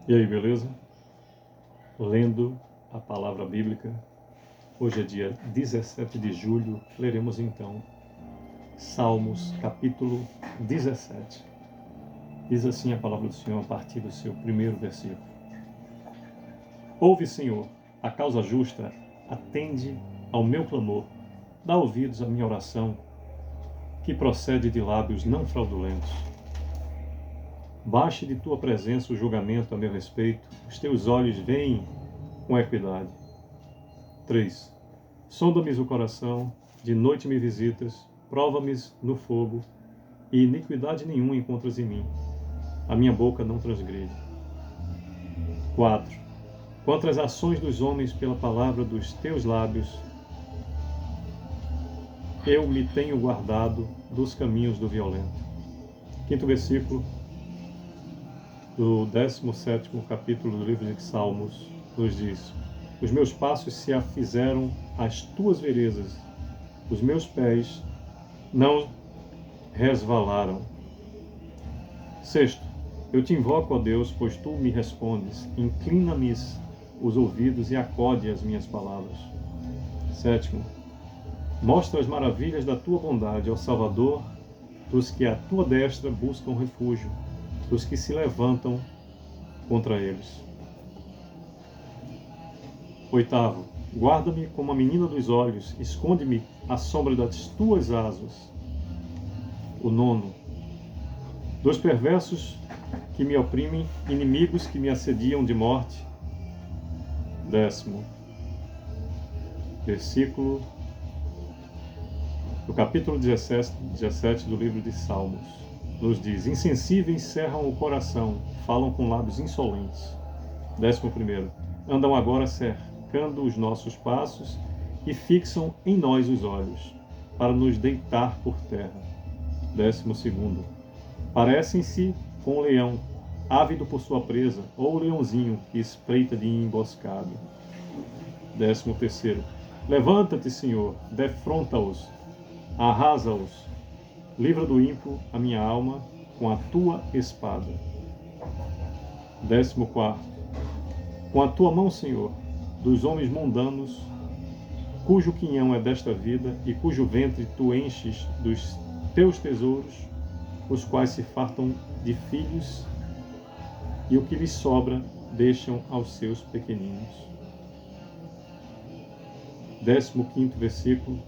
E aí, beleza? Lendo a palavra bíblica, hoje é dia 17 de julho, leremos então Salmos, capítulo 17. Diz assim a palavra do Senhor a partir do seu primeiro versículo. Ouve, Senhor, a causa justa, atende ao meu clamor, dá ouvidos à minha oração, que procede de lábios não fraudulentos. Baixe de tua presença o julgamento a meu respeito, os teus olhos veem com equidade. 3. Sonda-me o coração, de noite me visitas, prova-me no fogo, e iniquidade nenhuma encontras em mim. A minha boca não transgride. 4. Contra as ações dos homens pela palavra dos teus lábios, eu me tenho guardado dos caminhos do violento. 5º versículo do 17º capítulo do livro de Salmos nos diz: Os meus passos se afizeram às tuas veredas, os meus pés não resvalaram. 6. Eu te invoco, ó Deus, pois tu me respondes. Inclina-me os ouvidos e acode às minhas palavras. 7. Mostra as maravilhas da tua bondade, ó Salvador, dos que à tua destra buscam refúgio, dos que se levantam contra eles. 8. Guarda-me como a menina dos olhos, esconde-me à sombra das tuas asas. 9. Dos perversos que me oprimem, inimigos que me assediam de morte. 10. Versículo do capítulo 17 do livro de Salmos. Nos diz: Insensíveis cerram o coração, falam com lábios insolentes. 11. Andam agora cercando os nossos passos e fixam em nós os olhos, para nos deitar por terra. 12. Parecem-se com o leão, ávido por sua presa, ou o leãozinho que espreita de emboscada. 13. Levanta-te, Senhor, defronta-os, arrasa-os, livra do ímpio a minha alma com a tua espada. 14. Com a tua mão, Senhor, dos homens mundanos, cujo quinhão é desta vida e cujo ventre tu enches dos teus tesouros, os quais se fartam de filhos e o que lhes sobra deixam aos seus pequeninos. 15º versículo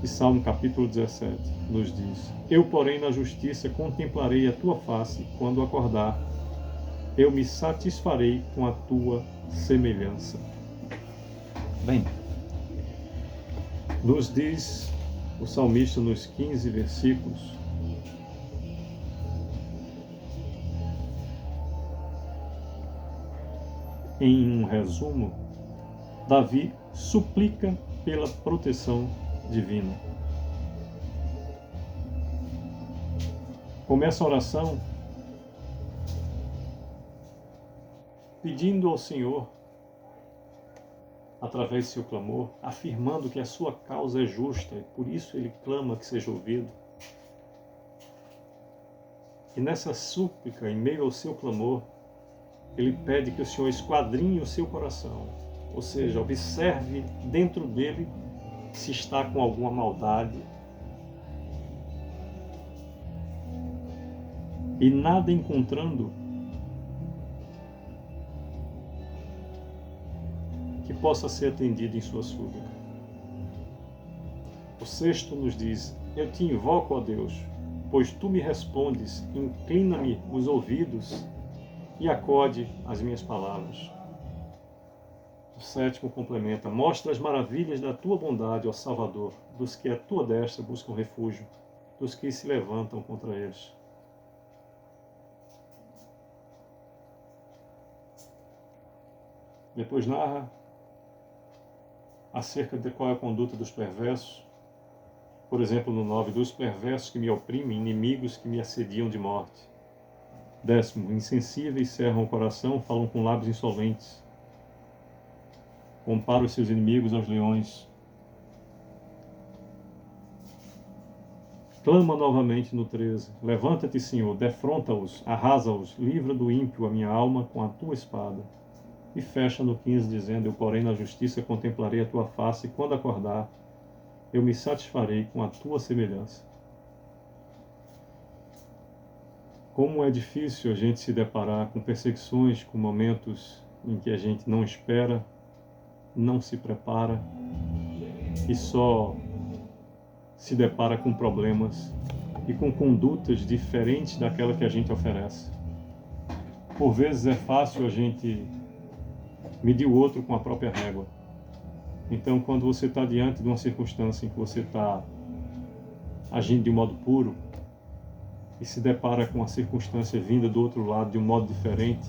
de Salmo capítulo 17 nos diz: Eu, porém, na justiça contemplarei a tua face, quando acordar, eu me satisfarei com a tua semelhança. Bem, nos diz o salmista nos 15 versículos: em um resumo, Davi suplica pela proteção divina. Começa a oração pedindo ao Senhor, através do seu clamor, afirmando que a sua causa é justa e por isso ele clama que seja ouvido. E nessa súplica, em meio ao seu clamor, ele pede que o Senhor esquadrinhe o seu coração, ou seja, observe dentro dele se está com alguma maldade. E nada encontrando, que possa ser atendido em sua súplica. O 6º nos diz: Eu te invoco, ó Deus, pois tu me respondes, inclina-me os ouvidos e acode às minhas palavras. O 7º complementa: Mostra as maravilhas da tua bondade, ó Salvador, dos que à tua destra buscam refúgio, dos que se levantam contra eles. Depois narra acerca de qual é a conduta dos perversos. Por exemplo, no 9, dos perversos que me oprimem, inimigos que me assediam de morte. 10, insensíveis cerram o coração, falam com lábios insolentes. Compara os seus inimigos aos leões. Clama novamente no 13. Levanta-te, Senhor, defronta-os, arrasa-os, livra do ímpio a minha alma com a tua espada. E fecha no 15, dizendo: Eu, porém, na justiça contemplarei a tua face, e quando acordar, eu me satisfarei com a tua semelhança. Como é difícil a gente se deparar com perseguições, com momentos em que a gente não espera, não se prepara e só se depara com problemas e com condutas diferentes daquela que a gente oferece. Por vezes é fácil a gente medir o outro com a própria régua. Então, quando você está diante de uma circunstância em que você está agindo de um modo puro e se depara com uma circunstância vinda do outro lado de um modo diferente,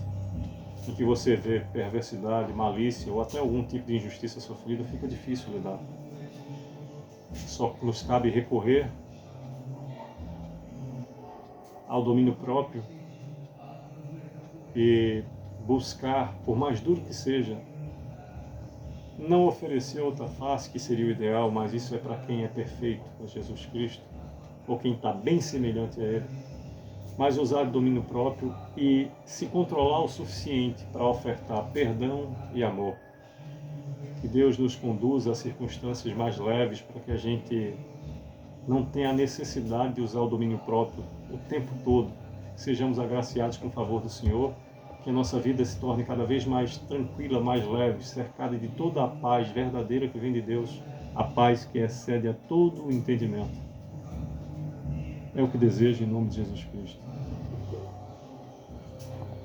em que você vê perversidade, malícia ou até algum tipo de injustiça sofrida, fica difícil lidar. Só nos cabe recorrer ao domínio próprio e buscar, por mais duro que seja, não oferecer outra face, que seria o ideal, mas isso é para quem é perfeito, é Jesus Cristo, ou quem está bem semelhante a Ele, mas usar o domínio próprio e se controlar o suficiente para ofertar perdão e amor. Que Deus nos conduza a circunstâncias mais leves para que a gente não tenha a necessidade de usar o domínio próprio o tempo todo. Sejamos agraciados com o favor do Senhor, que a nossa vida se torne cada vez mais tranquila, mais leve, cercada de toda a paz verdadeira que vem de Deus, a paz que excede a todo o entendimento. É o que desejo em nome de Jesus Cristo.